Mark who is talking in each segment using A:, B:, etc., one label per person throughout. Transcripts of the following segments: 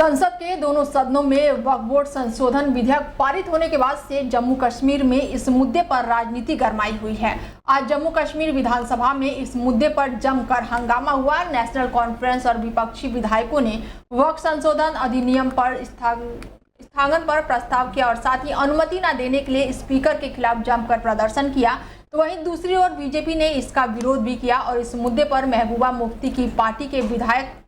A: संसद के दोनों सदनों में वक्फ बोर्ड संशोधन विधेयक पारित होने के बाद से जम्मू कश्मीर में इस मुद्दे पर राजनीति गरमाई हुई है। आज जम्मू कश्मीर विधानसभा में इस मुद्दे पर जमकर हंगामा हुआ। नेशनल कॉन्फ्रेंस और विपक्षी विधायकों ने वक्फ संशोधन अधिनियम पर स्थगन पर प्रस्ताव किया और साथ ही अनुमति न देने के लिए स्पीकर के खिलाफ जमकर प्रदर्शन किया। तो वहीं दूसरी ओर बीजेपी ने इसका विरोध भी किया और इस मुद्दे पर महबूबा मुफ्ती की पार्टी के विधायक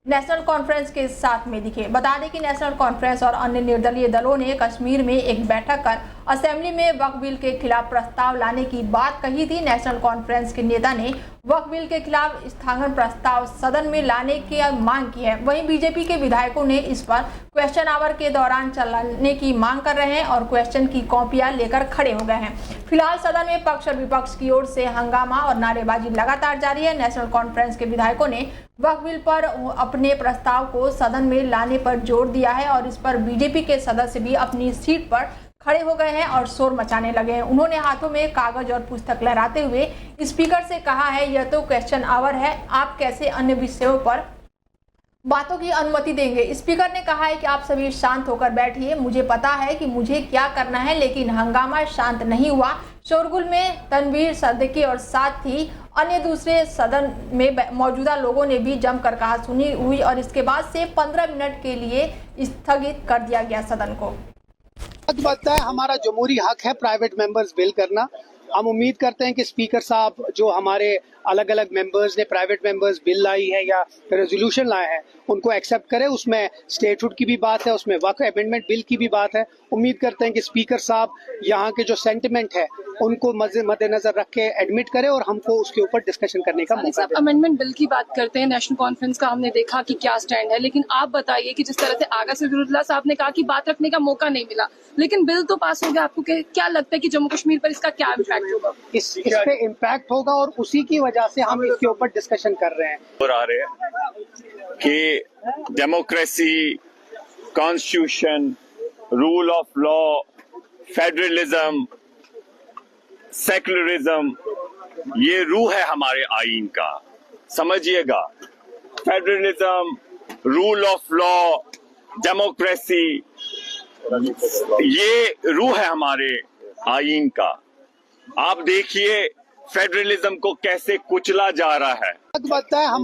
A: नेशनल कॉन्फ्रेंस के साथ में दिखे। बता दें कि नेशनल कॉन्फ्रेंस और अन्य निर्दलीय दलों ने कश्मीर में एक बैठक कर असेंबली में वक्फ बिल के खिलाफ प्रस्ताव लाने की बात कही थी। नेशनल कॉन्फ्रेंस के नेता ने वक्फ बिल के खिलाफ स्थगन प्रस्ताव सदन में लाने की मांग की है। वहीं बीजेपी के विधायकों ने इस पर क्वेश्चन आवर के दौरान चलाने की मांग कर रहे हैं और क्वेश्चन की कॉपियां लेकर खड़े हो गए हैं। फिलहाल सदन में पक्ष और विपक्ष की ओर से हंगामा और नारेबाजी लगातार जारी है। नेशनल कॉन्फ्रेंस के विधायकों ने वक्फ बिल पर अपने प्रस्ताव को सदन में लाने पर जोर दिया है और इस पर बीजेपी के सदस्य भी अपनी सीट पर खड़े हो गए हैं और शोर मचाने लगे हैं। उन्होंने हाथों में कागज और पुस्तक लहराते हुए स्पीकर से कहा है, यह तो क्वेश्चन आवर है, आप कैसे अन्य विषयों पर बातों की अनुमति देंगे। स्पीकर ने कहा है कि आप सभी शांत होकर बैठिए, मुझे पता है कि मुझे क्या करना है, लेकिन हंगामा शांत नहीं हुआ। शोरगुल में तनवीर सद्दीकी और साथ ही अन्य दूसरे सदन में मौजूदा लोगों ने भी जमकर कहा सुनी हुई और इसके बाद से 15 मिनट के लिए स्थगित कर दिया गया सदन को।
B: हक बनता है, हमारा जमहूरी हक है प्राइवेट मेंबर्स बिल करना। हम उम्मीद करते हैं कि स्पीकर साहब जो हमारे अलग अलग मेंबर्स ने प्राइवेट मेंबर्स बिल लाई है या रेजोल्यूशन लाए हैं उनको एक्सेप्ट करें। उसमें स्टेटहुड की भी बात है, उसमें वक्फ अमेंडमेंट बिल की भी बात है। उम्मीद करते हैं कि स्पीकर साहब यहाँ के जो सेंटिमेंट है उनको मद्देनजर रख के एडमिट करें और हमको उसके ऊपर डिस्कशन करने का मौका दें।
C: अमेंडमेंट बिल की बात करते हैं, नेशनल कॉन्फ्रेंस का हमने देखा कि क्या स्टैंड है, लेकिन आप बताइए कि जिस तरह से आगा सिद्दीकुल्लाह साहब ने कहा कि बात रखने का मौका नहीं मिला, लेकिन बिल तो पास हो गया। आपको क्या लगता है कि जम्मू कश्मीर पर इसका क्या इम्पैक्ट होगा?
B: इस पे इम्पैक्ट होगा और उसी की वजह से हम इसके ऊपर डिस्कशन कर रहे हैं।
D: और आ रहे हैं कि democracy, constitution, rule of law, federalism, secularism, ये रूह है हमारे आईन का। समझिएगा, federalism, rule of law, democracy, ये रूह है हमारे आईन का। आप देखिए फेडरलिज्म को कैसे कुचला जा रहा है।
B: हक बनता है हमारा